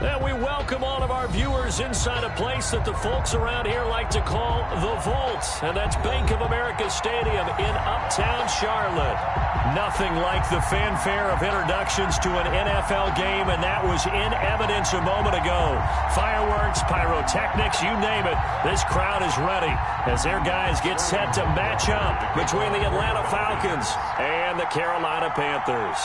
And we welcome all of our viewers inside a place that the folks around here like to call the Vault. And that's Bank of America Stadium in Uptown Charlotte. Nothing like the fanfare of introductions to an NFL game, and that was in evidence a moment ago. Fireworks, pyrotechnics, you name it. This crowd is ready as their guys get set to match up between the Atlanta Falcons and the Carolina Panthers.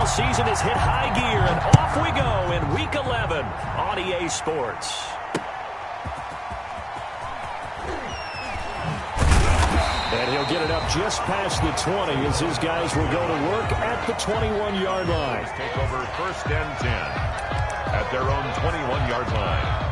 Season has hit high gear, and off we go in Week 11 on EA Sports. And he'll get it up just past the 20 as his guys will go to work at the 21-yard line. Take over 1st and 10 at their own 21-yard line.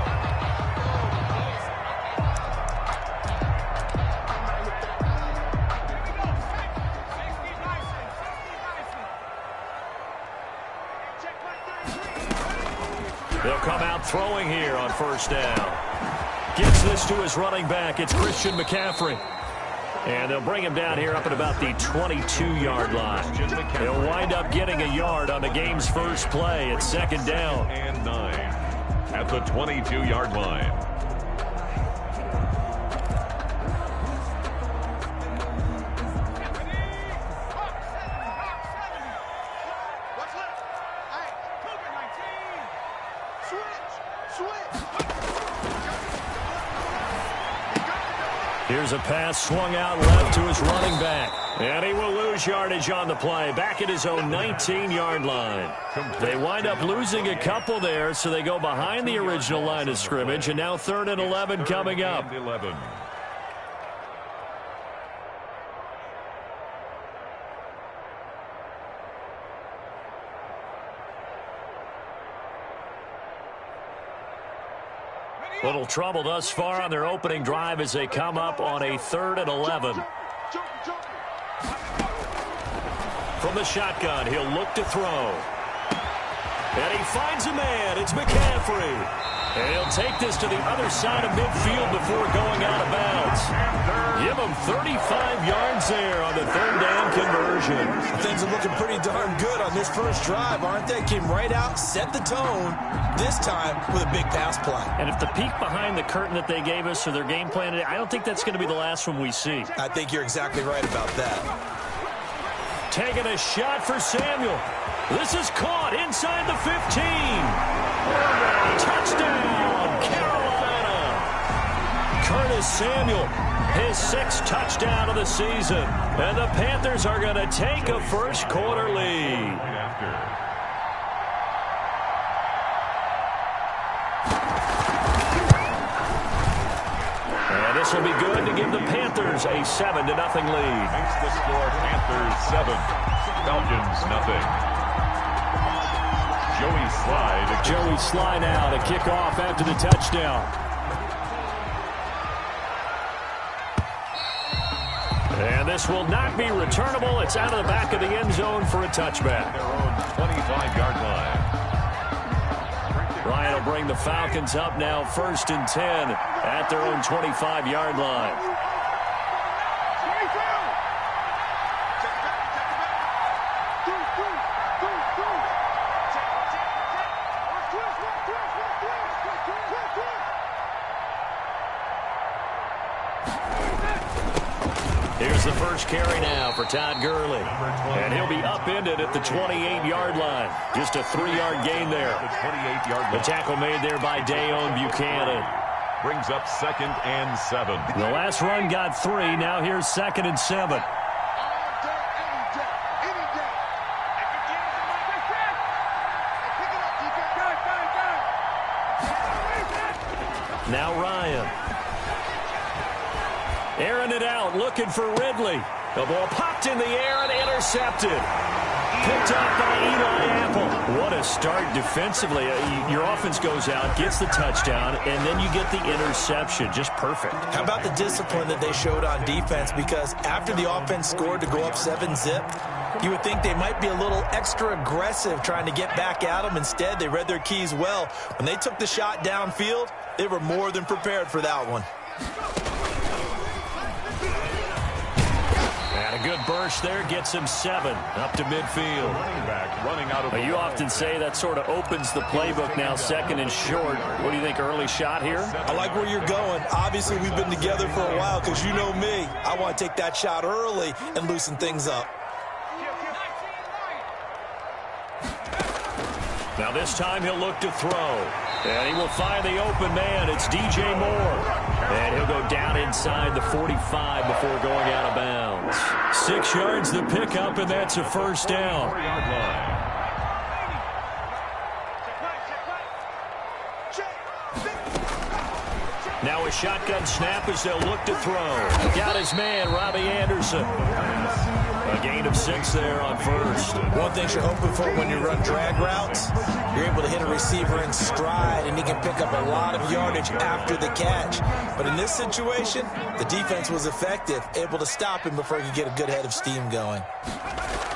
They'll come out throwing here on 1st down. Gives this to his running back. It's Christian McCaffrey. And they'll bring him down here up at about the 22-yard line. They'll wind up getting a yard on the game's first play. It's 2nd down. And 9 at the 22-yard line. Here's a pass swung out left to his running back. And he will lose yardage on the play. Back at his own 19-yard line. They wind up losing a couple there, so they go behind the original line of scrimmage. And now 3rd and 11 coming up. 11. Little trouble thus far on their opening drive as they come up on a 3rd and 11. From the shotgun, he'll look to throw. And he finds a man. It's McCaffrey. And he'll take this to the other side of midfield before going out of bounds. Give him 35 yards there on the 3rd down conversion. Things are looking pretty darn good on this first drive, aren't they? Came right out, set the tone, this time with a big pass play. And if the peek behind the curtain that they gave us for their game plan today, I don't think that's going to be the last one we see. I think you're exactly right about that. Taking a shot for Samuel. This is caught inside the 15. Touchdown, Carolina. Curtis Samuel, his 6th touchdown of the season. And the Panthers are going to take a first quarter lead. And this will be good to give the Panthers a 7-0 lead. Makes the score Panthers 7, Falcons nothing. Joey Sly now to kick off after the touchdown. And this will not be returnable. It's out of the back of the end zone for a touchback. Their own 25-yard line. Ryan will bring the Falcons up now 1st and 10 at their own 25-yard line. Here's the first carry now for Todd Gurley. And he'll be upended at the 28-yard line. Just a 3-yard gain there. The tackle made there by Dayon Buchanan. Brings up 2nd and 7. The last run got 3. Now here's 2nd and 7. Now Ryan. Airing it out, looking for Ridley. The ball popped in the air and intercepted. Picked off by Eli Apple. What a start defensively. Your offense goes out, gets the touchdown, and then you get the interception. Just perfect. How about the discipline that they showed on defense? Because after the offense scored to go up 7-zip, you would think they might be a little extra aggressive trying to get back at them. Instead, they read their keys well. When they took the shot downfield, they were more than prepared for that one. And a good burst there gets him 7 up to midfield. Running back running out of You often say that sort of opens the playbook now, 2nd and short. What do you think, early shot here? I like where you're going. Obviously, we've been together for a while because you know me. I want to take that shot early and loosen things up. Now this time he'll look to throw. And he will find the open man. It's DJ Moore. And he'll go down inside the 45 before going out of bounds. 6 yards the pickup, and that's a first down. 4-yard line. Now a shotgun snap as they'll look to throw. Got his man, Robbie Anderson. A gain of 6 there on first. One thing you're hoping for when you run drag routes, you're able to hit a receiver in stride, and he can pick up a lot of yardage after the catch. But in this situation, the defense was effective, able to stop him before he could get a good head of steam going.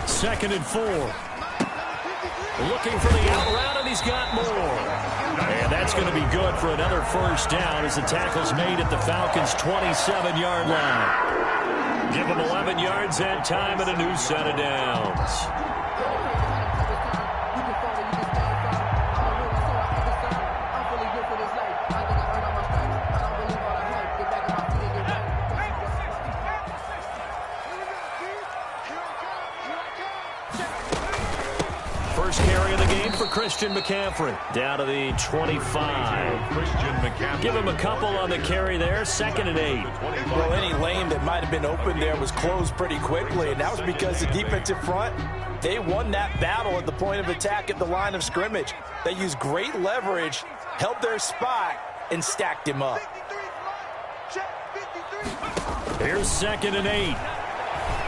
2nd and 4. Looking for the out route, and he's got more. And that's going to be good for another first down as the tackle's made at the Falcons' 27-yard line. Give them 11 yards that time and a new set of downs. First carry of the game for Christian McCaffrey. Down to the 25. Christian McCaffrey. Give him a couple on the carry there. 2nd and 8. Well, any lane that might have been open there was closed pretty quickly, and that was because the defensive front, they won that battle at the point of attack at the line of scrimmage. They used great leverage, held their spot, and stacked him up. Here's 2nd and 8.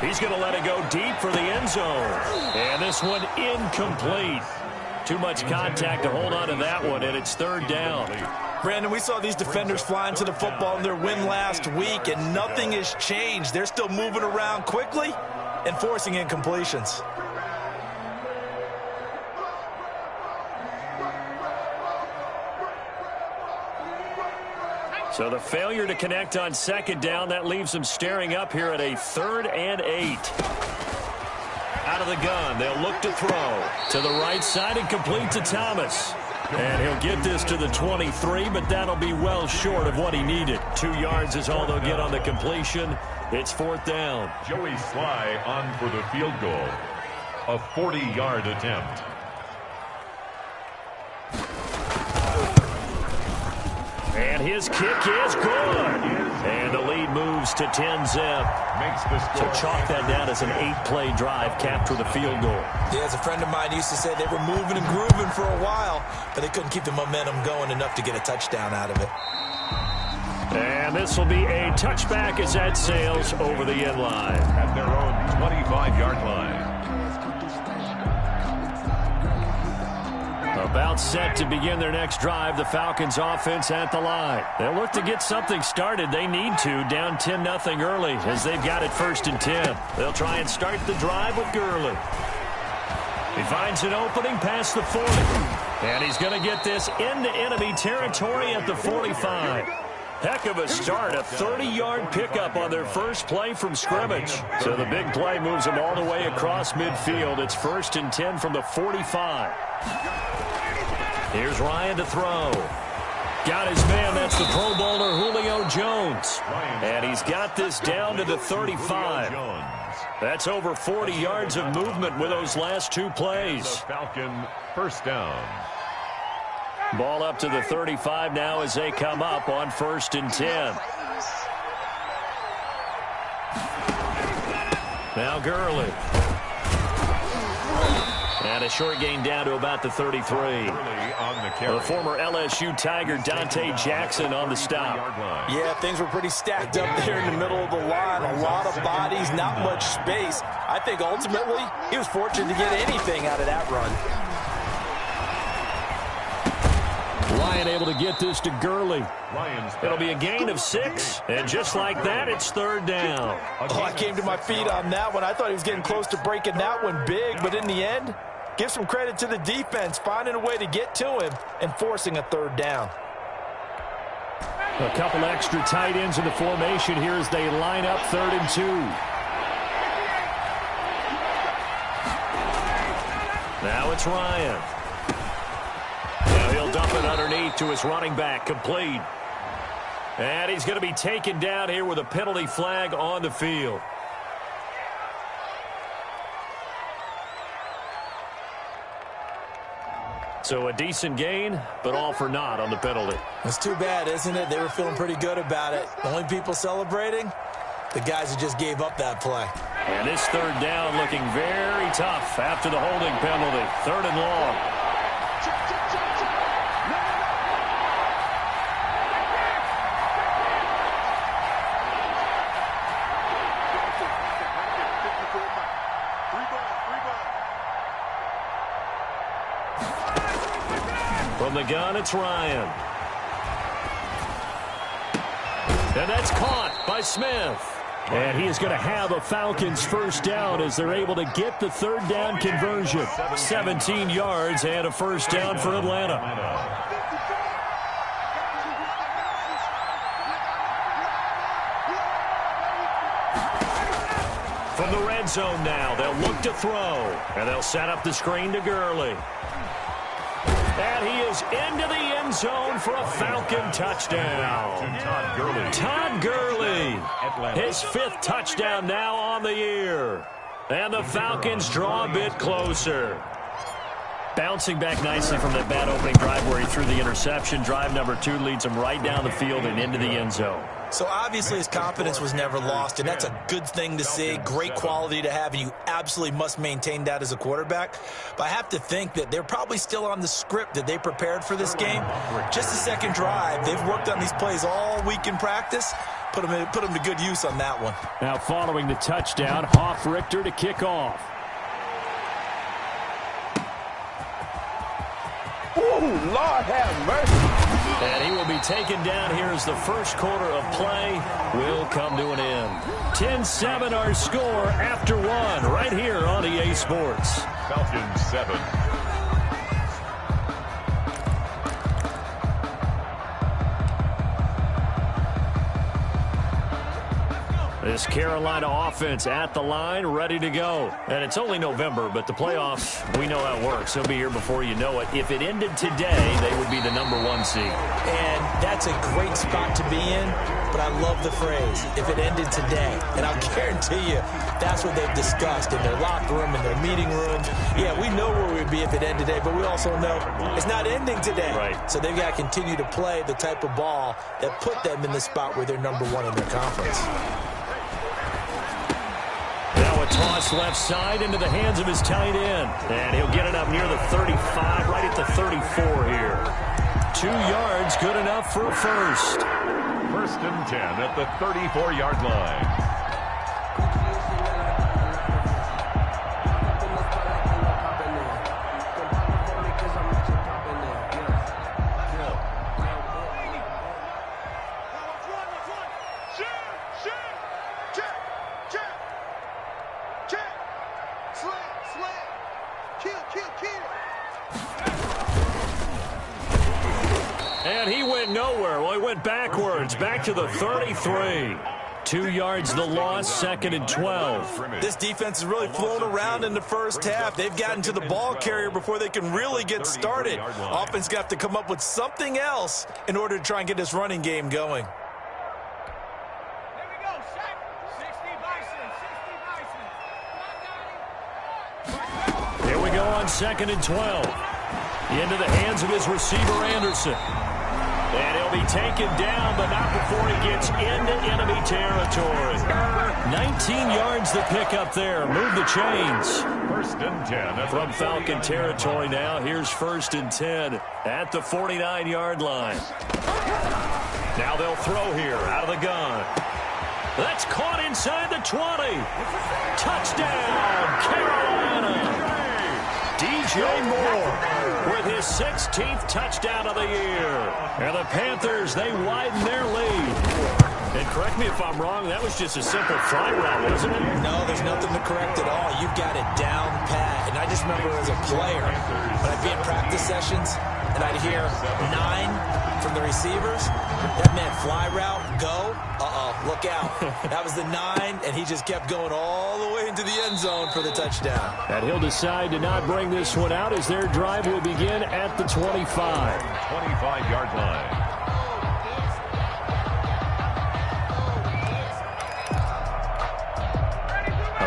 He's going to let it go deep for the end zone. And this one incomplete. Too much contact to hold on to that one, and it's 3rd down. Brandon, we saw these defenders flying to the football in their win last week, and nothing has changed. They're still moving around quickly and forcing incompletions. So the failure to connect on 2nd down, that leaves them staring up here at a 3rd and 8. Out of the gun, they'll look to throw. To the right side and complete to Thomas. And he'll get this to the 23, but that'll be well short of what he needed. 2 yards is all they'll get on the completion. It's 4th down. Joey Sly on for the field goal. A 40-yard attempt. And his kick is good. And the lead moves to 10-zip. So chalk that down as an 8-play drive capped with a field goal. Yeah, as a friend of mine used to say, they were moving and grooving for a while, but they couldn't keep the momentum going enough to get a touchdown out of it. And this will be a touchback as that sails over the end line. At their own 25-yard line. About set to begin their next drive, the Falcons offense at the line. They'll look to get something started. They need to, down 10-0 early as they've got it 1st and 10. They'll try and start the drive with Gurley. He finds an opening past the 40. And he's going to get this into enemy territory at the 45. Heck of a start, a 30-yard pickup on their first play from scrimmage. So the big play moves them all the way across midfield. It's 1st and 10 from the 45. Here's Ryan to throw. Got his man, that's the Pro Bowler Julio Jones. And he's got this down to the 35. That's over 40 yards of movement with those last 2 plays. Falcon first down. Ball up to the 35 now as they come up on 1st and 10. Now Gurley. And a short gain down to about the 33. The former LSU Tiger Dante Jackson on the stop. Yeah, things were pretty stacked up there in the middle of the line. A lot of bodies, not much space. I think ultimately he was fortunate to get anything out of that run. Ryan able to get this to Gurley. It'll be a gain of 6, and just like that, it's third down. Oh, I came to my feet on that one. I thought he was getting close to breaking that one big, but in the end, give some credit to the defense, finding a way to get to him and forcing a third down. A couple extra tight ends in the formation here as they line up 3rd and 2. Now it's Ryan. Now he'll dump it underneath to his running back, complete. And he's going to be taken down here with a penalty flag on the field. So a decent gain, but all for naught on the penalty. It's too bad, isn't it? They were feeling pretty good about it. The only people celebrating, the guys who just gave up that play. And this third down looking very tough after the holding penalty. 3rd and long. From the gun, it's Ryan. And that's caught by Smith. And he is going to have a Falcons first down as they're able to get the third down conversion. 17 yards and a first down for Atlanta. From the red zone now, they'll look to throw. And they'll set up the screen to Gurley. And he is into the end zone for a Falcon touchdown. Todd Gurley, his 5th touchdown now on the year. And the Falcons draw a bit closer. Bouncing back nicely from that bad opening drive where he threw the interception. Drive number 2 leads him right down the field and into the end zone. So obviously his confidence was never lost, and that's a good thing to see, great quality to have, and you absolutely must maintain that as a quarterback. But I have to think that they're probably still on the script that they prepared for this game. Just the second drive, they've worked on these plays all week in practice. Put them to good use on that one. Now following the touchdown, Hoff Richter to kick off. Ooh, Lord have mercy. And he will be taken down here as the first quarter of play will come to an end. 10-7 our score after 1 right here on EA Sports. Falcons 7. This Carolina offense at the line, ready to go. And it's only November, but the playoffs, we know how it works. They'll be here before you know it. If it ended today, they would be the number 1 seed. And that's a great spot to be in, but I love the phrase, if it ended today. And I'll guarantee you, that's what they've discussed in their locker room, in their meeting rooms. Yeah, we know where we'd be if it ended today, but we also know it's not ending today. Right. So they've got to continue to play the type of ball that put them in the spot where they're number 1 in their conference. Now a toss left side into the hands of his tight end. And he'll get it up near the 35, right at the 34 here. 2 yards, good enough for a first. 1st and 10 at the 34-yard line. And he went nowhere. Well, he went backwards, back to the 33. 2 yards the loss, 2nd and 12. This defense has really flown around in the first half. They've gotten to the ball carrier before they can really get started. Offense got to come up with something else in order to try and get this running game going. Here we go on 2nd and 12. Into the hands of his receiver, Anderson. And he'll be taken down, but not before he gets into enemy territory. 19 yards the pick up there. Move the chains. 1st and 10. From Falcon territory now, here's 1st and 10 at the 49-yard line. Now they'll throw here out of the gun. That's caught inside the 20. Touchdown, Carolina. DJ Moore with his 16th touchdown of the year. And the Panthers, they widen their lead. And correct me if I'm wrong, that was just a simple fly route, wasn't it? No, there's nothing to correct at all. You've got it down pat. And I just remember as a player, when I'd be in practice sessions, and I'd hear 9 from the receivers. That meant fly route, go. Look out. That was the 9, and he just kept going all the way into the end zone for the touchdown. And he'll decide to not bring this one out as their drive will begin at the 25. 25-yard line.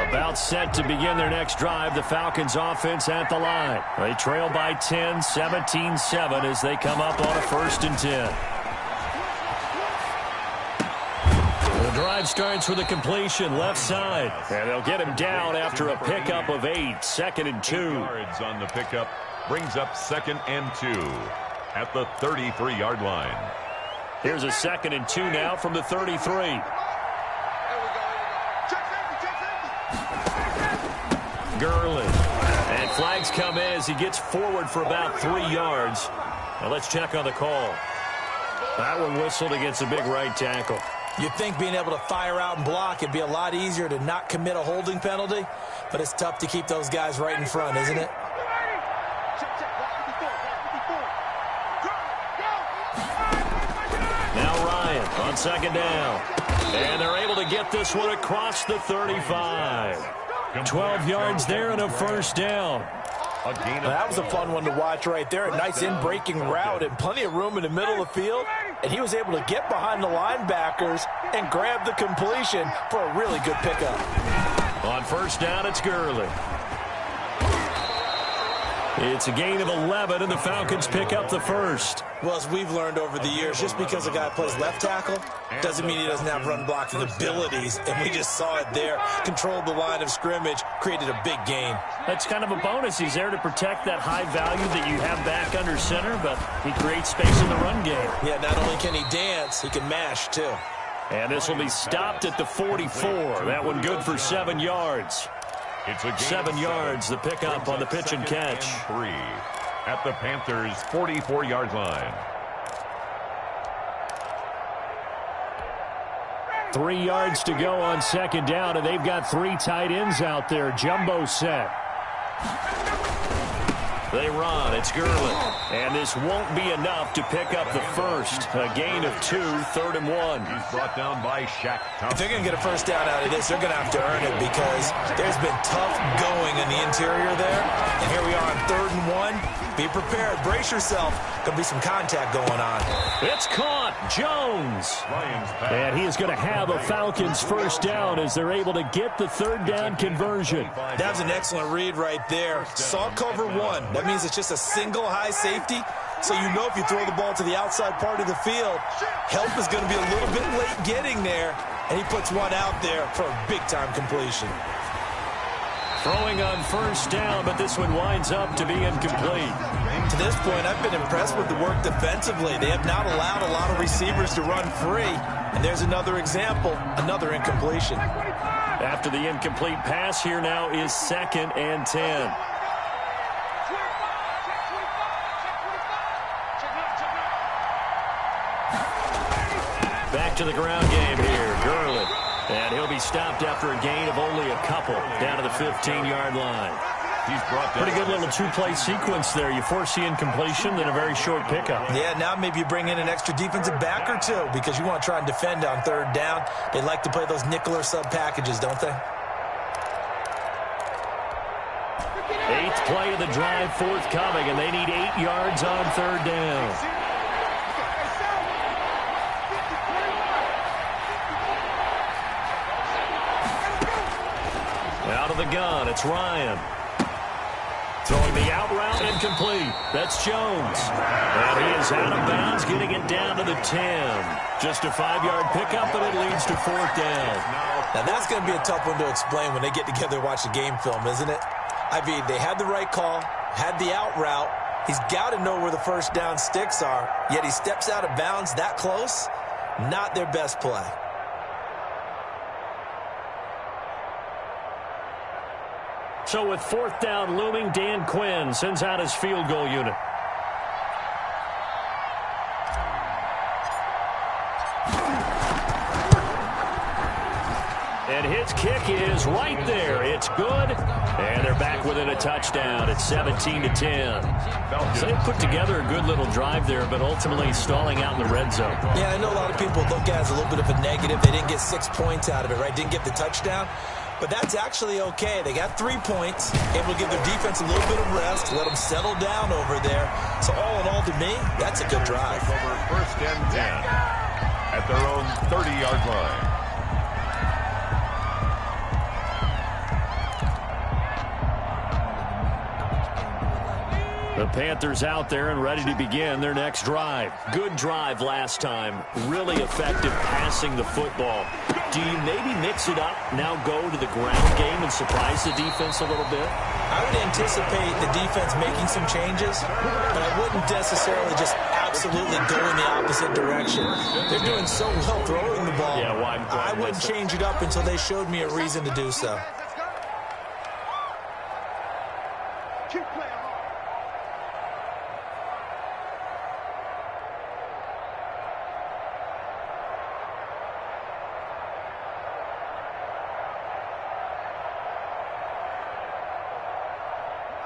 About set to begin their next drive, the Falcons offense at the line. They trail by 10, 17-7 as they come up on a 1st and 10. The drive starts with a completion left side. And they'll get him down after a pickup of 8, 2nd and 2. Yards on the pickup brings up 2nd and 2 at the 33-yard line. Here's a 2nd and 2 now from the 33. Gurley. And flags come in as he gets forward for about 3 yards. Now let's check on the call. That one whistled against a big right tackle. You'd think being able to fire out and block it'd be a lot easier to not commit a holding penalty, but it's tough to keep those guys right in front, isn't it? Now Ryan on 2nd down. And they're able to get this one across the 35. 12 yards there and a 1st down. That was a fun one to watch right there. A nice in-breaking route and plenty of room in the middle of the field. And he was able to get behind the linebackers and grab the completion for a really good pickup. On 1st down, it's Gurley. It's a gain of 11, and the Falcons pick up the 1st. Well, as we've learned over the years, just because a guy plays left tackle doesn't mean he doesn't have run-blocking abilities, and we just saw it there. Controlled the line of scrimmage, created a big gain. That's kind of a bonus. He's there to protect that high value that you have back under center, but he creates space in the run game. Yeah, not only can he dance, he can mash, too. And this will be stopped at the 44. That one good for 7 yards. It's a 7 yards, the pickup on the pitch and catch. 3 at the Panthers' 44-yard line. 3 yards to go on 2nd down, and they've got 3 tight ends out there. Jumbo set. They run. It's Gurley. And this won't be enough to pick up the 1st. A gain of 2, 3rd and 1. He's brought down by Shaq Thompson. If they're going to get a 1st down out of this, they're going to have to earn it because there's been tough going in the interior there. And here we are on 3rd and 1. Be prepared. Brace yourself. Going to be some contact going on. It's caught. Jones. And he is going to have a Falcons 1st down as they're able to get the 3rd down conversion. That was an excellent read right there. Saw cover 1. That means it's just a single high safety. So you know if you throw the ball to the outside part of the field, help is going to be a little bit late getting there. And he puts one out there for a big-time completion. Throwing on 1st down, but this one winds up to be incomplete. To this point, I've been impressed with the work defensively. They have not allowed a lot of receivers to run free. And there's another example, another incompletion. After the incomplete pass, here now is 2nd and 10. Back to the ground game here. Gurley. And he'll be stopped after a gain of only a couple down to the 15-yard line. He's brought down. Pretty good little 2-play sequence there. You force the incompletion, then a very short pickup. Yeah, now maybe you bring in an extra defensive back or 2 because you want to try and defend on 3rd down. They like to play those nickel or sub packages, don't they? 8th play of the drive forthcoming, and they need 8 yards on 3rd down. Out of the gun, it's Ryan. Throwing the out route incomplete. That's Jones. And he is out of bounds, getting it down to the 10. Just a 5-yard pickup, and it leads to 4th down. Now that's going to be a tough one to explain when they get together and watch the game film, isn't it? I mean, they had the right call, had the out route. He's got to know where the 1st down sticks are, yet he steps out of bounds that close. Not their best play. So with 4th down looming, Dan Quinn sends out his field goal unit. And his kick is right there. It's good. And they're back within a touchdown. It's 17-10. So they put together a good little drive there, but ultimately stalling out in the red zone. Yeah, I know a lot of people look at it as a little bit of a negative. They didn't get 6 points out of it, right? Didn't get the touchdown. But that's actually okay. They got 3 points, able to give their defense a little bit of rest, let them settle down over there. So all in all, to me, that's a good drive. Over 1st and 10 at their own 30-yard line. The Panthers out there and ready to begin their next drive. Good drive last time. Really effective passing the football. Do you maybe mix it up, now go to the ground game and surprise the defense a little bit? I would anticipate the defense making some changes, but I wouldn't necessarily just absolutely go in the opposite direction. They're doing so well throwing the ball. Yeah, well, I wouldn't change it up until they showed me a reason to do so.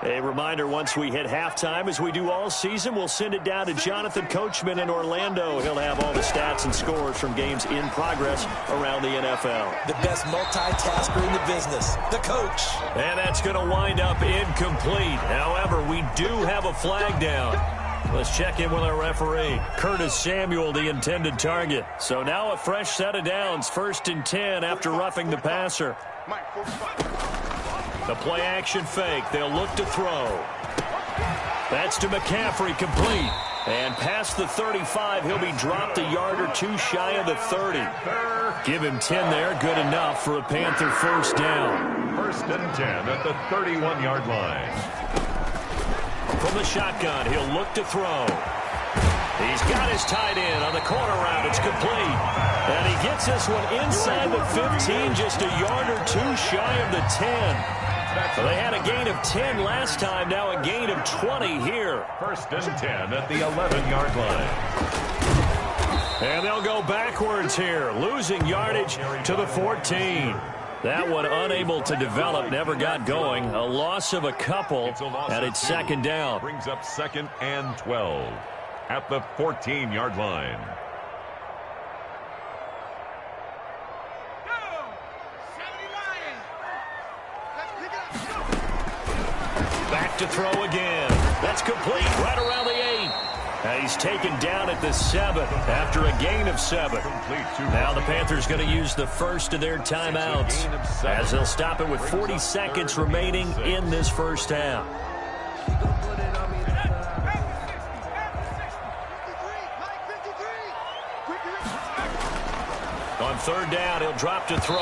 A reminder, once we hit halftime, as we do all season, we'll send it down to Jonathan Coachman in Orlando. He'll have all the stats and scores from games in progress around the NFL. The best multitasker in the business, the coach. And that's going to wind up incomplete. However, we do have a flag down. Let's check in with our referee. Curtis Samuel, the intended target. So now a fresh set of downs, 1st and 10 after roughing the passer. The play action fake. They'll look to throw. That's to McCaffrey, complete. And past the 35, he'll be dropped a yard or two shy of the 30. Give him 10 there. Good enough for a Panther 1st down. 1st and 10 at the 31-yard line. From the shotgun, he'll look to throw. He's got his tight end on the corner route. It's complete. And he gets this one inside the 15, just a yard or two shy of the 10. So they had a gain of 10 last time, now a gain of 20 here. 1st and 10 at the 11-yard line. And they'll go backwards here, losing yardage to the 14. That one unable to develop, never got going. A loss of a couple, and it's 2nd down. Brings up 2nd and 12 at the 14-yard line. Back to throw again. That's complete right around the 8. And he's taken down at the 7 after a gain of 7. Now the Panthers going to use the first of their timeouts as they'll stop it with 40 seconds remaining in this 1st half. On 3rd down, he'll drop to throw.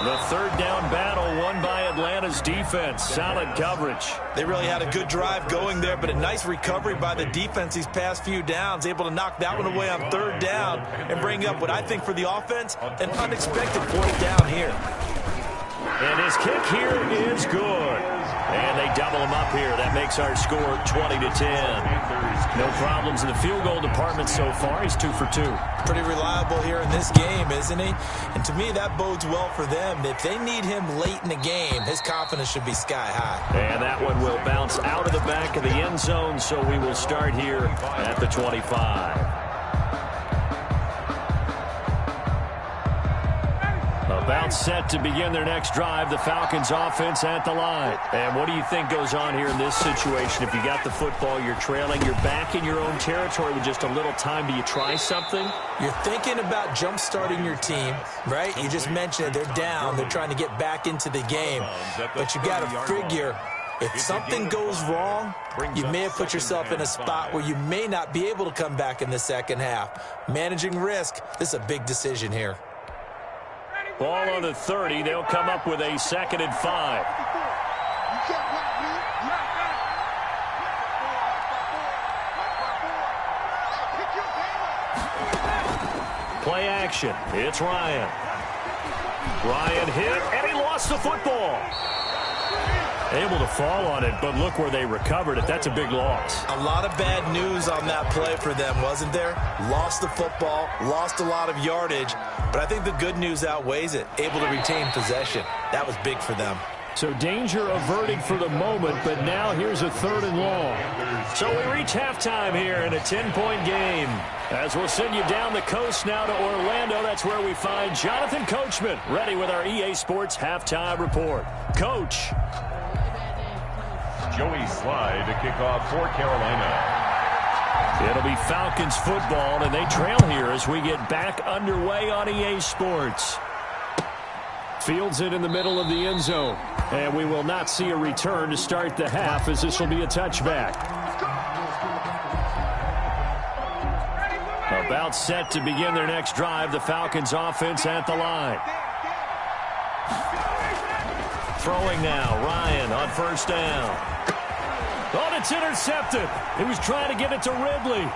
The 3rd down battle won by Atlanta's defense. Solid coverage. They really had a good drive going there, but a nice recovery by the defense these past few downs. Able to knock that one away on 3rd down and bring up what I think for the offense, an unexpected 4th down here. And his kick here is good. And they double him up here. That makes our score 20-10. No problems in the field goal department so far. He's 2 for 2. Pretty reliable here in this game, isn't he? And to me, that bodes well for them. If they need him late in the game, his confidence should be sky high. And that one will bounce out of the back of the end zone, so we will start here at the 25. About set to begin their next drive, the Falcons offense at the line. And what do you think goes on here in this situation? If you got the football, you're trailing, you're back in your own territory with just a little time. Do you try something? You're thinking about jump-starting your team, right? You just mentioned it. They're down. They're trying to get back into the game. But you got to figure, if something goes wrong, you may have put yourself in a spot where you may not be able to come back in the 2nd half. Managing risk, this is a big decision here. Ball on the 30. They'll come up with a 2nd and 5. Play action. It's Ryan. Ryan hit, and he lost the football. Able to fall on it, but look where they recovered it. That's a big loss. A lot of bad news on that play for them, wasn't there? Lost the football, lost a lot of yardage, but I think the good news outweighs it. Able to retain possession. That was big for them. So danger averted for the moment, but now here's a 3rd and long. So we reach halftime here in a 10-point game. As we'll send you down the coast now to Orlando, that's where we find Jonathan Coachman, ready with our EA Sports halftime report. Coach. Joey Slye to kick off for Carolina. It'll be Falcons football, and they trail here as we get back underway on EA Sports. Fields it in the middle of the end zone. And we will not see a return to start the half, as this will be a touchback. About set to begin their next drive, the Falcons offense at the line. Throwing now, Ryan on 1st down. Oh, it's intercepted. He was trying to get it to Ridley.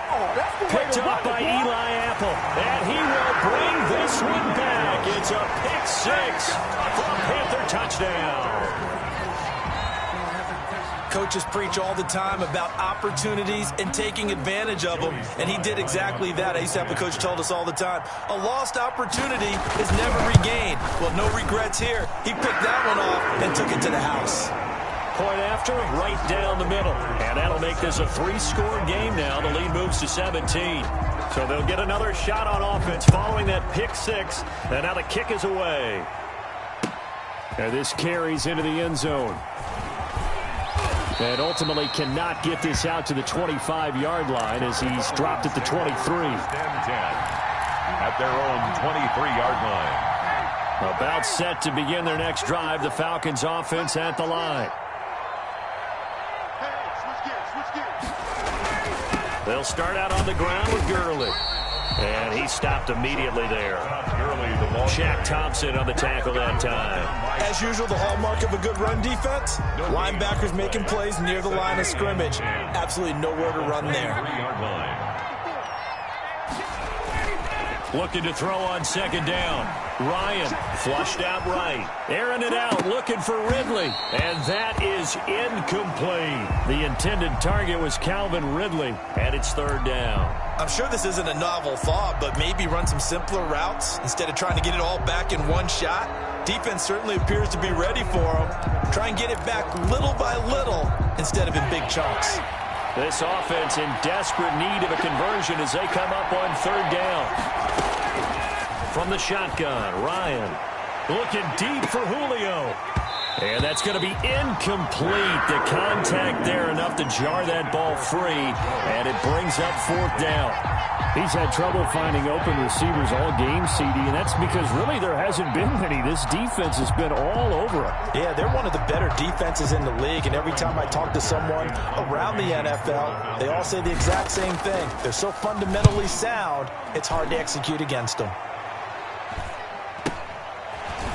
Picked up by Eli Apple. And he will bring this one back. It's a pick 6 for a Panther touchdown. Coaches preach all the time about opportunities and taking advantage of them, and he did exactly that. I used to have a coach told us all the time, a lost opportunity is never regained. Well, no regrets here. He picked that one off and took it to the house. Point after, right down the middle. And that'll make this a 3-score game now. The lead moves to 17. So they'll get another shot on offense following that pick 6. And now the kick is away. And this carries into the end zone. And ultimately cannot get this out to the 25-yard line as he's dropped at the 23. At their own 23-yard line. About set to begin their next drive, the Falcons offense at the line. They'll start out on the ground with Gurley. And he stopped immediately there. Shaq Thompson on the tackle that time. As usual, the hallmark of a good run defense, linebackers making plays near the line of scrimmage. Absolutely nowhere to run there. Looking to throw on 2nd down. Ryan flushed out right. Airing it out, looking for Ridley. And that is incomplete. The intended target was Calvin Ridley, and it's 3rd down. I'm sure this isn't a novel thought, but maybe run some simpler routes instead of trying to get it all back in one shot. Defense certainly appears to be ready for him. Try and get it back little by little instead of in big chunks. This offense in desperate need of a conversion as they come up on 3rd down. From the shotgun, Ryan looking deep for Julio. And that's going to be incomplete. The contact there enough to jar that ball free, and it brings up 4th down. He's had trouble finding open receivers all game, CD, and that's because really there hasn't been many. This defense has been all over him. Yeah, they're one of the better defenses in the league, and every time I talk to someone around the NFL, they all say the exact same thing. They're so fundamentally sound, it's hard to execute against them.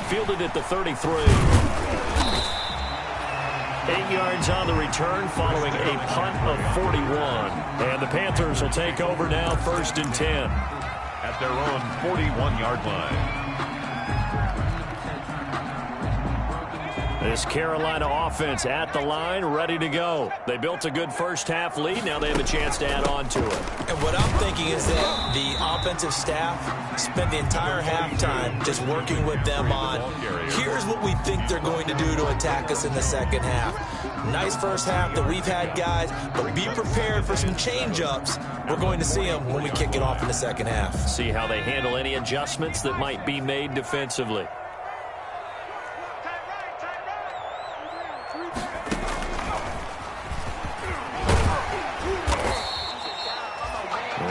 Fielded at the 33. 8 yards on the return following a punt of 41. And the Panthers will take over now, 1st and 10. At their own 41-yard line. This Carolina offense at the line, ready to go. They built a good first-half lead. Now they have a chance to add on to it. And what I'm thinking is that the offensive staff spent the entire halftime just working with them on, here's what we think they're going to do to attack us in the second half. Nice first half that we've had, guys, but be prepared for some change-ups. We're going to see them when we kick it off in the second half. See how they handle any adjustments that might be made defensively.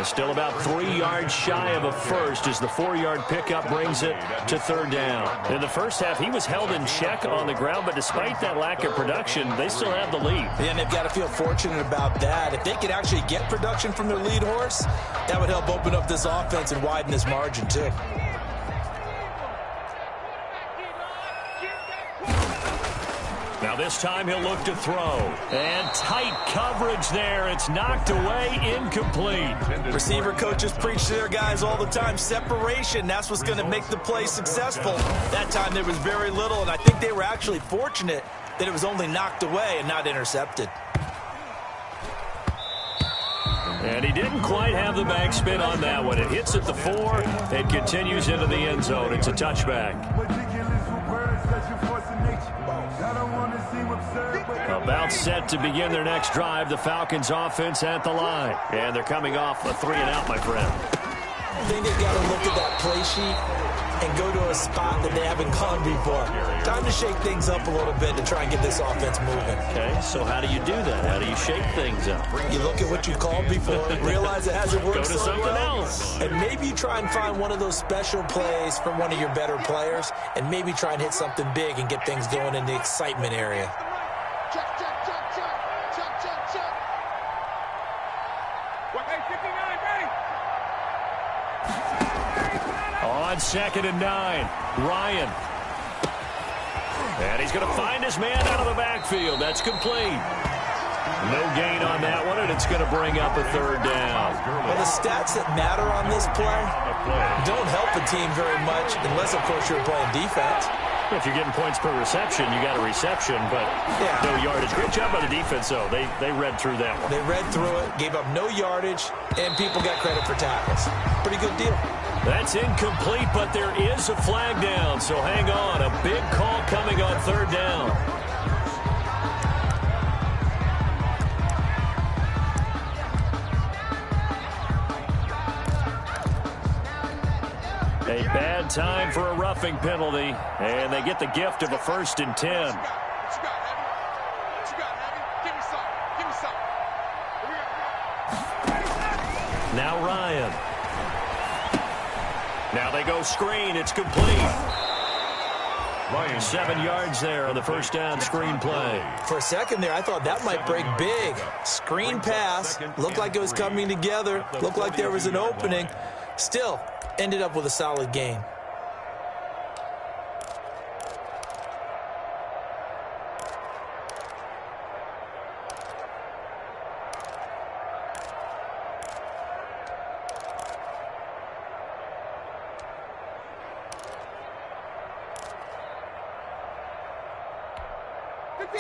Still about 3 yards shy of a first as the 4-yard pickup brings it to 3rd down. In the first half, he was held in check on the ground, but despite that lack of production, they still have the lead. Yeah, and they've got to feel fortunate about that. If they could actually get production from their lead horse, that would help open up this offense and widen this margin, too. Now this time he'll look to throw. And tight coverage there. It's knocked away, incomplete. Receiver coaches preach to their guys all the time. Separation, that's what's going to make the play successful. That time there was very little, and I think they were actually fortunate that it was only knocked away and not intercepted. And he didn't quite have the backspin on that one. It hits at the 4. It continues into the end zone. It's a touchback. About set to begin their next drive. The Falcons offense at the line. And they're coming off a 3-and-out, my friend. I think they've got to look at that play sheet and go to a spot that they haven't gone before. Time to shake things up a little bit to try and get this offense moving. Okay, so how do you do that? How do you shake things up? You look at what you called before, realize it hasn't worked. Go to something else. And maybe you try and find one of those special plays from one of your better players, and maybe try and hit something big and get things going in the excitement area. On 2nd and 9, Ryan. And he's going to find his man out of the backfield. That's complete. No gain on that one, and it's going to bring up a 3rd down. Well, the stats that matter on this play don't help a team very much unless, of course, you're playing defense. If you're getting points per reception, you got a reception, but no yardage. Great job by the defense, though. They read through that one. They read through it, gave up no yardage, and people got credit for tackles. Pretty good deal. That's incomplete, but there is a flag down, so hang on. A big call coming on 3rd down. A bad time for a roughing penalty, and they get the gift of a 1st and 10. Now Ryan. Now they go screen. It's complete. 7 yards there on the 1st down screen play. For a second there, I thought that might break big. Screen pass. Looked like it was coming together. Looked like there was an opening. Still, ended up with a solid game.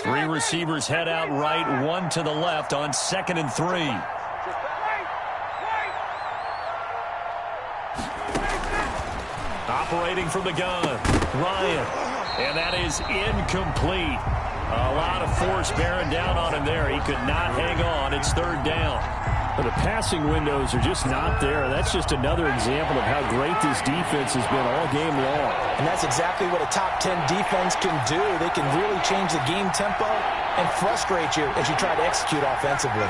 Three receivers head out right, one to the left on 2nd and 3. Operating from the gun, Ryan. And that is incomplete. A lot of force bearing down on him there. He could not hang on. It's 3rd down. But the passing windows are just not there. That's just another example of how great this defense has been all game long. And that's exactly what a top 10 defense can do. They can really change the game tempo and frustrate you as you try to execute offensively.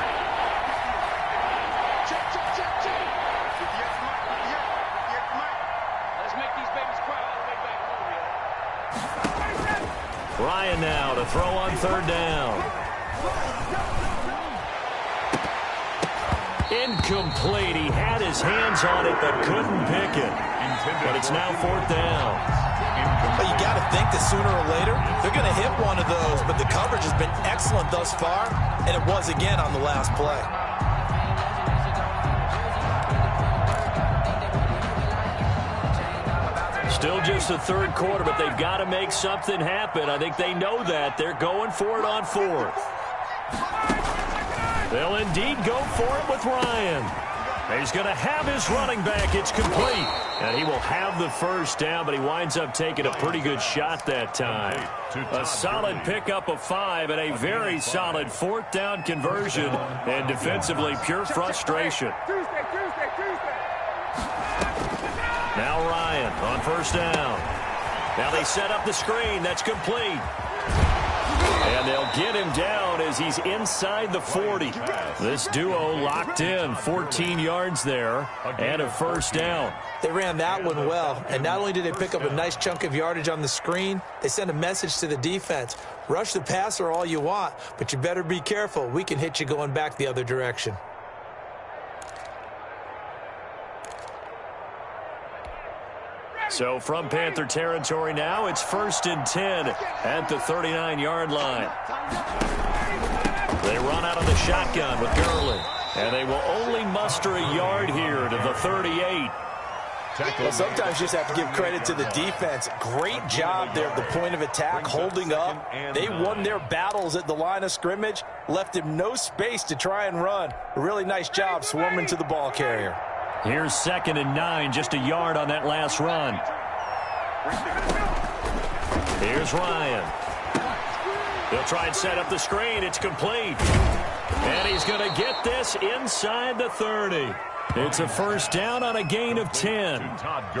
Ryan now to throw on 3rd down. Incomplete. He had his hands on it but couldn't pick it. But it's now 4th down. Well, you got to think that sooner or later they're going to hit one of those, but the coverage has been excellent thus far, and it was again on the last play. Still just the 3rd quarter, but they've got to make something happen. I think they know that. They're going for it on 4th. They'll indeed go for it with Ryan. He's going to have his running back. It's complete. And he will have the 1st down, but he winds up taking a pretty good shot that time. A solid pickup of 5 and a very solid 4th down conversion. And defensively, pure frustration. Now Ryan on 1st down. Now they set up the screen. That's complete. And they'll get him down as he's inside the 40. This duo locked in, 14 yards there, and a 1st down. They ran that one well, and not only did they pick up a nice chunk of yardage on the screen, they sent a message to the defense. Rush the passer all you want, but you better be careful. We can hit you going back the other direction. So from Panther territory now, it's 1st and 10 at the 39-yard line. They run out of the shotgun with Gurley, and they will only muster a yard here to the 38. Well, sometimes you just have to give credit to the defense. Great job there at the point of attack, holding up. They won their battles at the line of scrimmage, left him no space to try and run. A really nice job swarming to the ball carrier. Here's 2nd and 9, just a yard on that last run. Here's Ryan. He'll try and set up the screen. It's complete. And he's going to get this inside the 30. It's a first down on a gain of 10.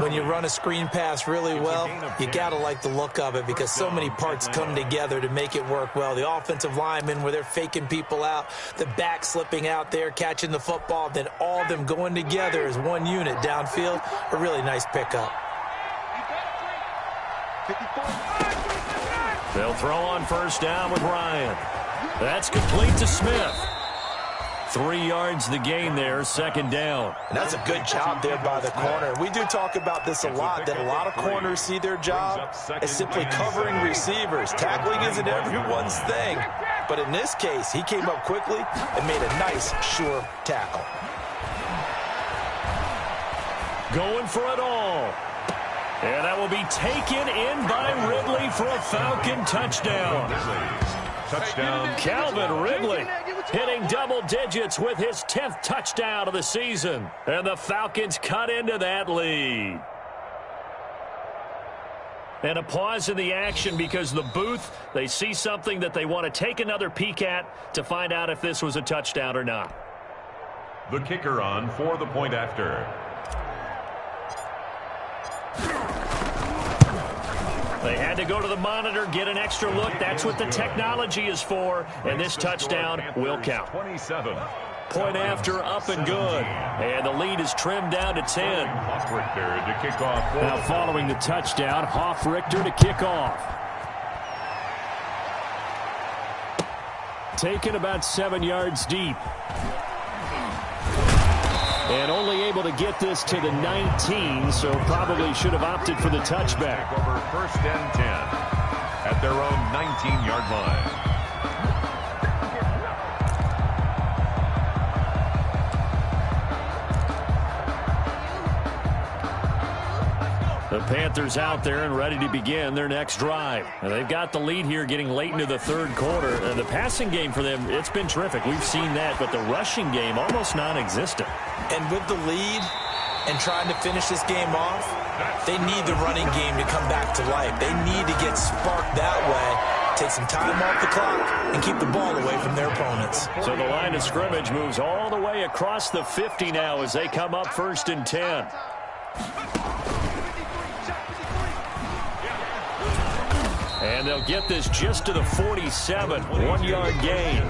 When you run a screen pass really well, you got to like the look of it because so many parts come together to make it work well. The offensive linemen where they're faking people out, the back slipping out there, catching the football, then all of them going together as one unit downfield. A really nice pickup. They'll throw on first down with Ryan. That's complete to Smith. 3 yards the gain there, 2nd down. And that's a good job there by the corner. We do talk about this a lot, that a lot of corners see their job as simply covering receivers. Tackling isn't everyone's thing. But in this case, he came up quickly and made a nice, sure tackle. Going for it all. And that will be taken in by Ridley for a Falcon touchdown. Touchdown. Calvin Ridley hitting double digits with his 10th touchdown of the season. And the Falcons cut into that lead. And a pause in the action because the booth, they see something that they want to take another peek at to find out if this was a touchdown or not. The kicker on for the point after. They had to go to the monitor, get an extra look. That's what the technology is for. And this touchdown will count. 27. Point after, up and good. And the lead is trimmed down to 10. Hoffrichter to kick off. Now following the touchdown, Hoffrichter to kick off. Taken about 7 yards deep. And only able to get this to the 19, so probably should have opted for the touchback. Over 1st and 10 at their own 19-yard line. The Panthers out there and ready to begin their next drive. And they've got the lead here getting late into the 3rd quarter. And the passing game for them, it's been terrific. We've seen that, but the rushing game almost non-existent. And with the lead and trying to finish this game off, they need the running game to come back to life. They need to get sparked that way, take some time off the clock, and keep the ball away from their opponents. So the line of scrimmage moves all the way across the 50 now as they come up 1st and 10. And they'll get this just to the 47, 1-yard gain.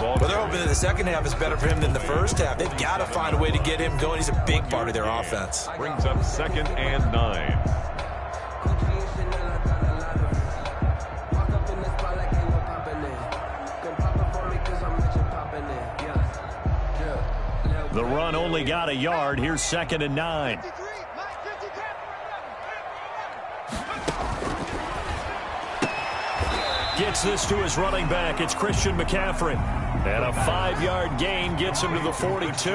Well, they're hoping that the second half is better for him than the first half. They've got to find a way to get him going. He's a big part of their offense. Brings up 2nd and 9. The run only got a yard. Here's 2nd and 9. Gets this to his running back. It's Christian McCaffrey. And a 5-yard gain gets him to the 42.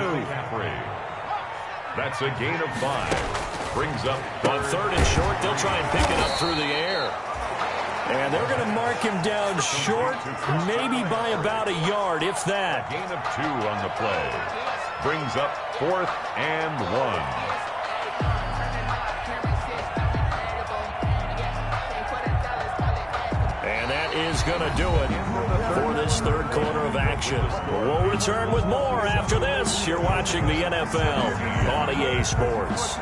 That's a gain of 5. Brings up on 3rd and short. They'll try and pick it up through the air. And they're going to mark him down short, maybe by about a yard, if that. Gain of 2 on the play. Brings up 4th and 1. Is going to do it for this 3rd quarter of action. We'll return with more after this. You're watching the NFL on EA Sports.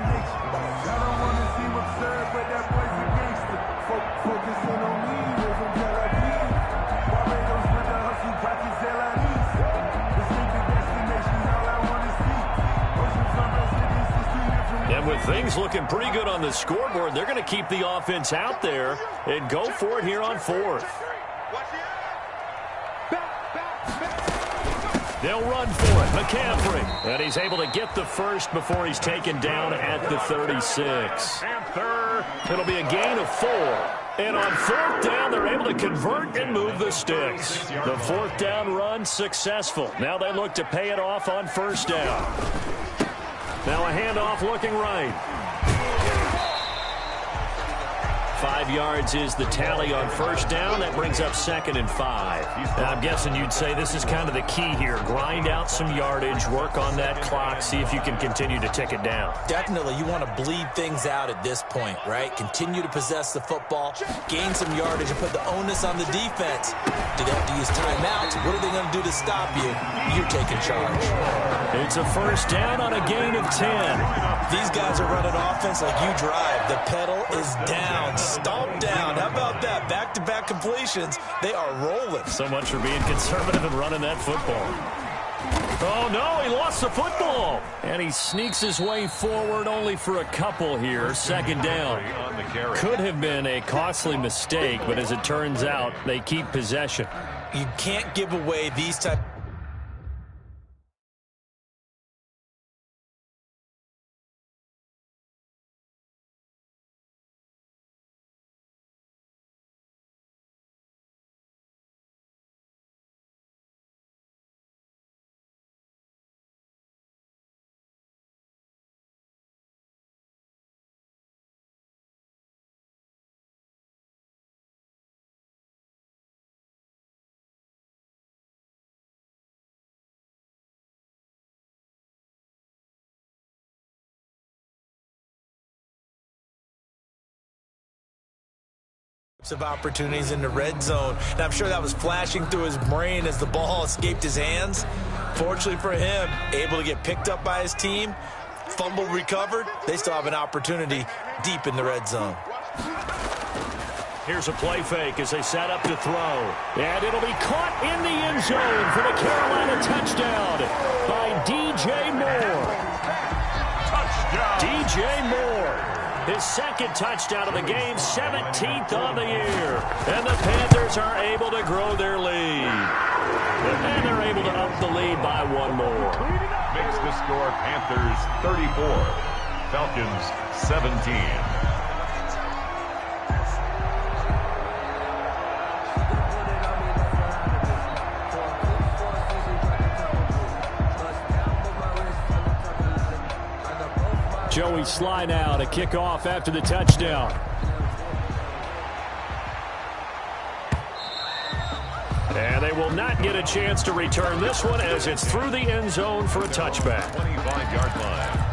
And with things looking pretty good on the scoreboard, they're going to keep the offense out there and go for it here on 4th. They'll run for it. McCaffrey. And he's able to get the first before he's taken down at the 36. It'll be a gain of 4. And on 4th down, they're able to convert and move the sticks. The 4th down run successful. Now they look to pay it off on 1st down. Now a handoff looking right. 5 yards is the tally on first down. That brings up 2nd and 5. Now, I'm guessing you'd say this is kind of the key here. Grind out some yardage, work on that clock, see if you can continue to tick it down. Definitely, you want to bleed things out at this point, right? Continue to possess the football, gain some yardage, and put the onus on the defense. Do they have to use timeouts? What are they going to do to stop you? You're taking charge. It's a first down on a gain of 10. These guys are running offense like you drive. The pedal is down, stomp down. How about that? Back-to-back completions. They are rolling. So much for being conservative and running that football. Oh, no, he lost the football. And he sneaks his way forward only for a couple here. 2nd down. Could have been a costly mistake, but as it turns out, they keep possession. You can't give away these type. Of opportunities in the red zone. And I'm sure that was flashing through his brain as the ball escaped his hands. Fortunately for him, able to get picked up by his team, fumble recovered. They still have an opportunity deep in the red zone. Here's a play fake as they set up to throw. And it'll be caught in the end zone for the Carolina touchdown by DJ Moore. Touchdown. DJ Moore. His 2nd touchdown of the game, 17th on the year. And the Panthers are able to grow their lead. And they're able to up the lead by 1 more. Makes the score Panthers 34, Falcons 17. Joey Sly now to kick off after the touchdown. And they will not get a chance to return this one as it's through the end zone for a touchback. 25-yard line.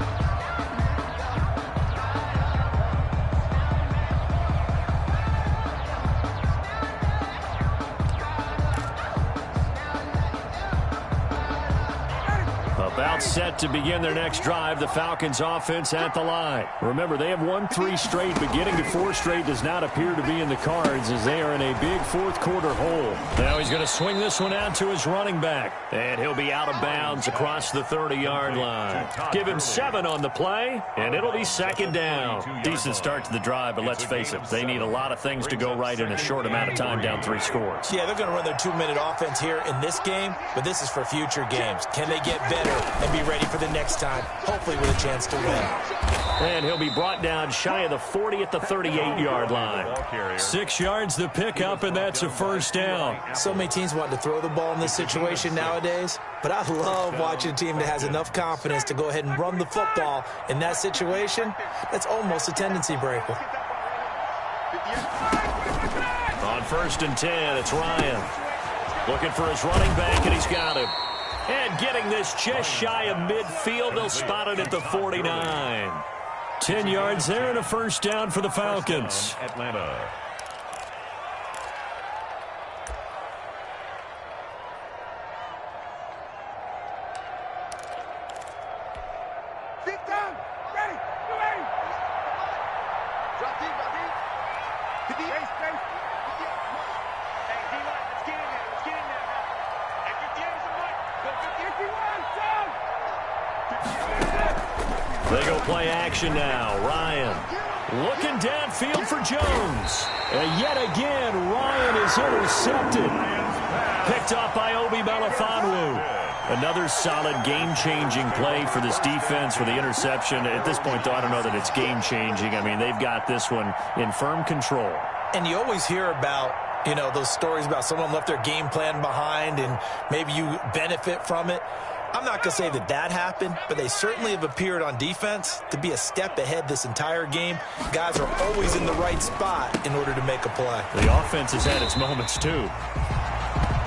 About set to begin their next drive, the Falcons offense at the line. Remember, they have won 3 straight, but getting to 4 straight does not appear to be in the cards as they are in a big 4th quarter hole. Now he's going to swing this one out to his running back, and he'll be out of bounds across the 30-yard line. Give him 7 on the play, and it'll be 2nd down. Decent start to the drive, but let's face it, they need a lot of things to go right in a short amount of time down 3 scores. Yeah, they're going to run their 2-minute offense here in this game, but this is for future games. Can they get better and be ready for the next time, hopefully with a chance to win? And he'll be brought down shy of the 40 at the 38-yard line. 6 yards the pickup, and that's a first down. So many teams want to throw the ball in this situation nowadays, but I love watching a team that has enough confidence to go ahead and run the football in that situation. That's almost a tendency breaker. On 1st and 10, it's Ryan. Looking for his running back, and he's got him. And getting this just shy of midfield, they'll spot it at the 49. 10 yards there and a first down for the Falcons. Atlanta. Sit down. Ready. Get ready. Drop deep, drop deep. Get the ace, space. Hey, D-line, let's get in there. Let's get in there now. Hey, 50 is a month. Go 51, down. They go play action now. Ryan looking downfield for Jones. And yet again, Ryan is intercepted. Picked up by Obi Melifonwu. Another solid game-changing play for this defense for the interception. At this point, though, I don't know that it's game-changing. I mean, they've got this one in firm control. And you always hear about, those stories about someone left their game plan behind and maybe you benefit from it. I'm not going to say that that happened, but they certainly have appeared on defense to be a step ahead this entire game. Guys are always in the right spot in order to make a play. The offense has had its moments, too.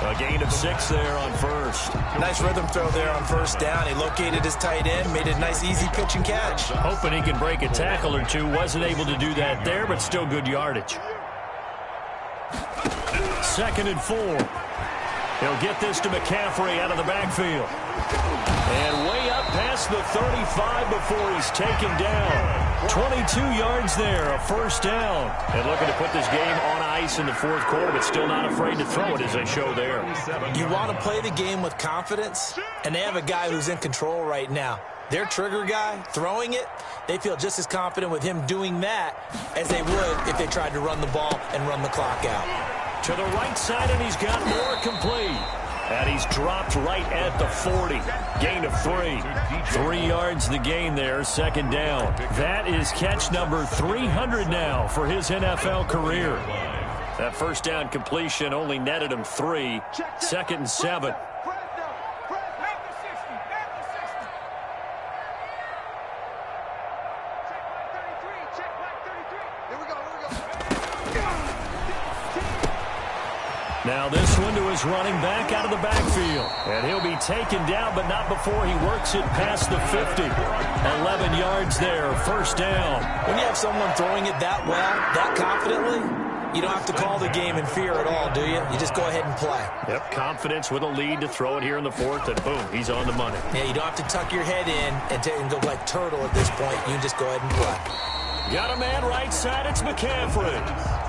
A gain of 6 there on first. Nice rhythm throw there on first down. He located his tight end, made a nice easy pitch and catch. Hoping he can break a tackle or two. Wasn't able to do that there, but still good yardage. 2nd and 4. He'll get this to McCaffrey out of the backfield. And way up past the 35 before he's taken down. 22 yards there, a first down. And looking to put this game on ice in the 4th quarter, but still not afraid to throw it as they show there. You want to play the game with confidence, and they have a guy who's in control right now. Their trigger guy, throwing it, they feel just as confident with him doing that as they would if they tried to run the ball and run the clock out. To the right side, and he's got more complete. And he's dropped right at the 40. Gain of 3. 3 yards the gain there, 2nd down. That is catch number 300 now for his NFL career. That first down completion only netted him 3. 2nd and 7. Now this one to his running back out of the backfield. And he'll be taken down, but not before he works it past the 50. 11 yards there, first down. When you have someone throwing it that well, that confidently, you don't have to call the game in fear at all, do you? You just go ahead and play. Yep, confidence with a lead to throw it here in the 4th, and boom, he's on the money. Yeah, you don't have to tuck your head in and go like turtle at this point. You can just go ahead and play. Got a man right side, it's McCaffrey.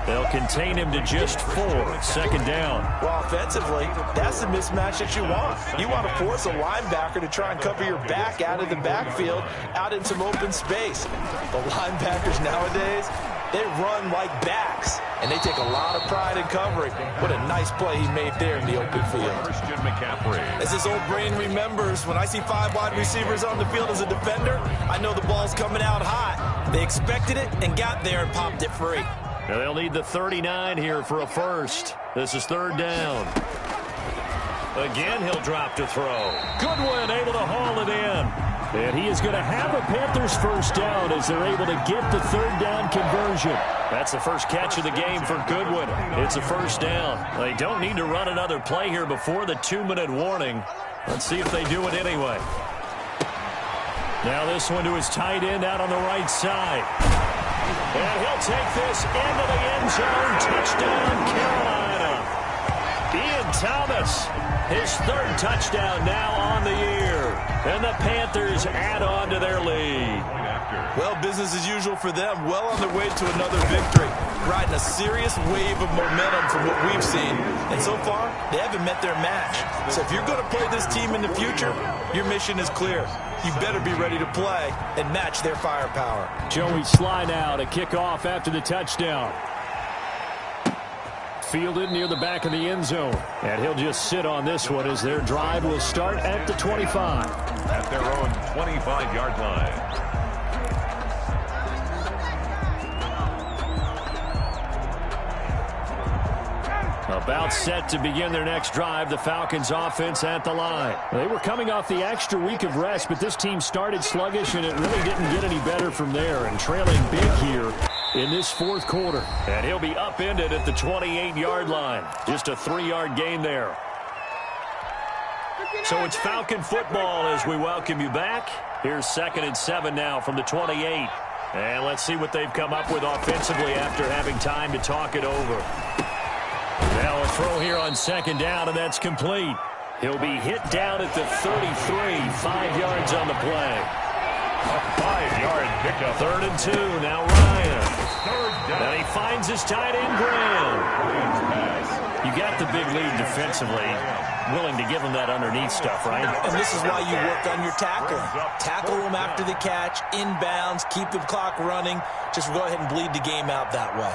They'll contain him to just 4, 2nd down. Well, offensively, that's the mismatch that you want. You want to force a linebacker to try and cover your back out of the backfield, out in some open space. The linebackers nowadays, they run like backs, and they take a lot of pride in covering. What a nice play he made there in the open field. Christian McCaffrey. As his old brain remembers, when I see 5 wide receivers on the field as a defender, I know the ball's coming out hot. They expected it and got there and popped it free. Now they'll need the 39 here for a first. This is 3rd down. Again, he'll drop to throw. Goodwin able to haul it in. And he is going to have a Panthers first down as they're able to get the 3rd down conversion. That's the first catch of the game for Goodwin. It's a first down. They don't need to run another play here before the 2-minute warning. Let's see if they do it anyway. Now this one to his tight end out on the right side. And he'll take this into the end zone. Touchdown, Carolina. Ian Thomas, his 3rd touchdown now on the year. And the Panthers add on to their lead. Well, business as usual for them. Well on their way to another victory. Riding a serious wave of momentum from what we've seen. And so far, they haven't met their match. So if you're going to play this team in the future, your mission is clear. You better be ready to play and match their firepower. Joey Sly now to kick off after the touchdown. Fielded near the back of the end zone. And he'll just sit on this one as their drive will start at the 25. At their own 25-yard line. About set to begin their next drive, the Falcons offense at the line. They were coming off the extra week of rest, but this team started sluggish, and it really didn't get any better from there. And trailing big here in this 4th quarter. And he'll be upended at the 28-yard line. Just a 3-yard gain there. So it's Falcon football as we welcome you back. Here's 2nd and 7 now from the 28. And let's see what they've come up with offensively after having time to talk it over. Now a throw here on 2nd down, and that's complete. He'll be hit down at the 33, 5 yards on the play. A 5-yard pickup. 3rd and 2, now Ryan. And he finds his tight end, Graham. You got the big lead defensively. Willing to give him that underneath stuff, right? And this is why you work on your tackling. Tackle them after the catch, inbounds, keep the clock running. Just go ahead and bleed the game out that way.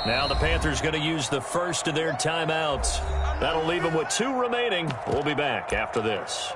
Now the Panthers going to use the first of their timeouts. That'll leave them with 2 remaining. We'll be back after this.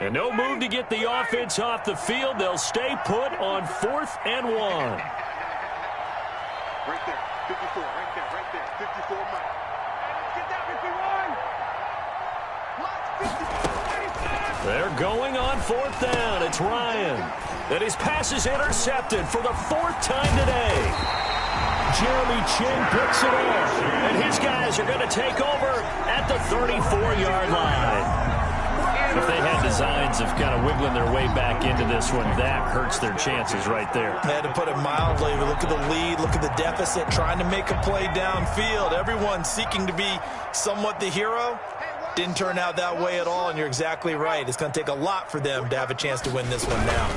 And no move to get the offense off the field. They'll stay put on 4th and 1. Right there, 54, right there, 54 Mike. Let's get that 51. They're going on 4th down. It's Ryan. And his pass is intercepted for the 4th time today. Jeremy Chin picks it up. And his guys are going to take over at the 34-yard line. If they had designs of kind of wiggling their way back into this one, that hurts their chances right there. Had to put it mildly. Look at the lead. Look at the deficit. Trying to make a play downfield. Everyone seeking to be somewhat the hero. Didn't turn out that way at all, and you're exactly right. It's going to take a lot for them to have a chance to win this one now.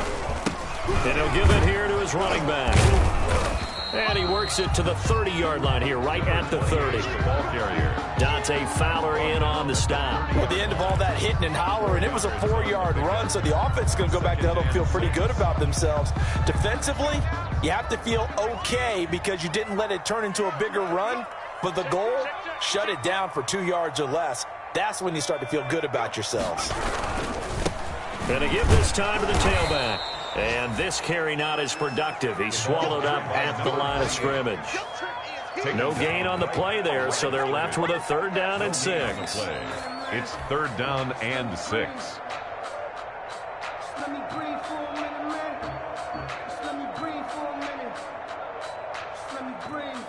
And he'll give it here to his running back. And he works it to the 30-yard line here, right at the 30. Dante Fowler in on the stop. At the end of all that hitting and hollering, it was a 4-yard run, so the offense is going to go back to huddle and feel pretty good about themselves. Defensively, you have to feel okay because you didn't let it turn into a bigger run, but the goal, shut it down for 2 yards or less. That's when you start to feel good about yourselves. Going to give this time to the tailback. And this carry not as productive. He swallowed up at the line of scrimmage. No gain on the play there, so they're left with a 3rd down and 6. It's 3rd down and 6. Let me breathe for a minute, man. Just let me breathe for a minute. Just let me breathe.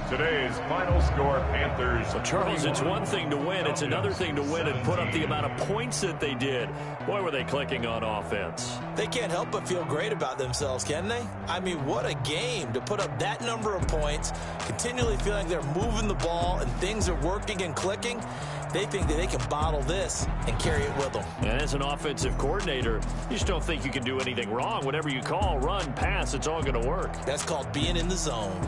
Today's final score, Panthers. Well, Charles, it's one thing to win. It's another thing to win and put up the amount of points that they did. Boy, were they clicking on offense. They can't help but feel great about themselves, can they? I mean, what a game to put up that number of points, continually feeling like they're moving the ball and things are working and clicking. They think that they can bottle this and carry it with them. And as an offensive coordinator, you just don't think you can do anything wrong. Whatever you call, run, pass, it's all going to work. That's called being in the zone.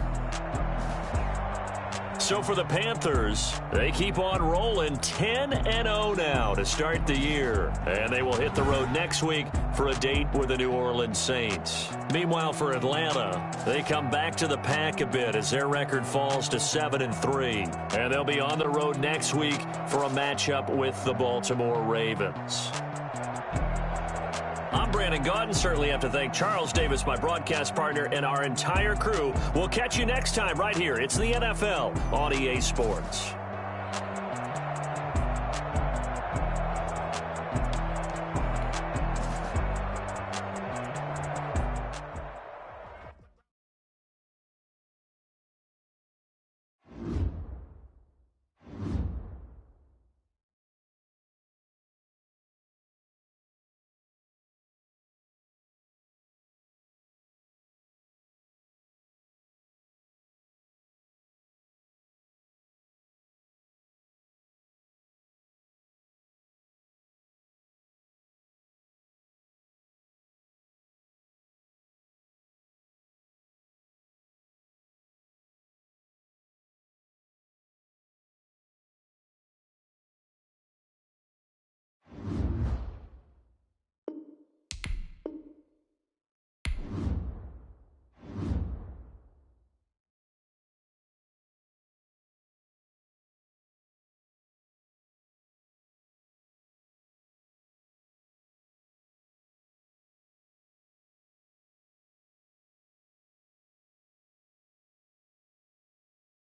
So for the Panthers, they keep on rolling 10-0 now to start the year. And they will hit the road next week for a date with the New Orleans Saints. Meanwhile, for Atlanta, they come back to the pack a bit as their record falls to 7-3. And they'll be on the road next week for a matchup with the Baltimore Ravens. I'm Brandon Gaudin. Certainly have to thank Charles Davis, my broadcast partner, and our entire crew. We'll catch you next time right here. It's the NFL on EA Sports.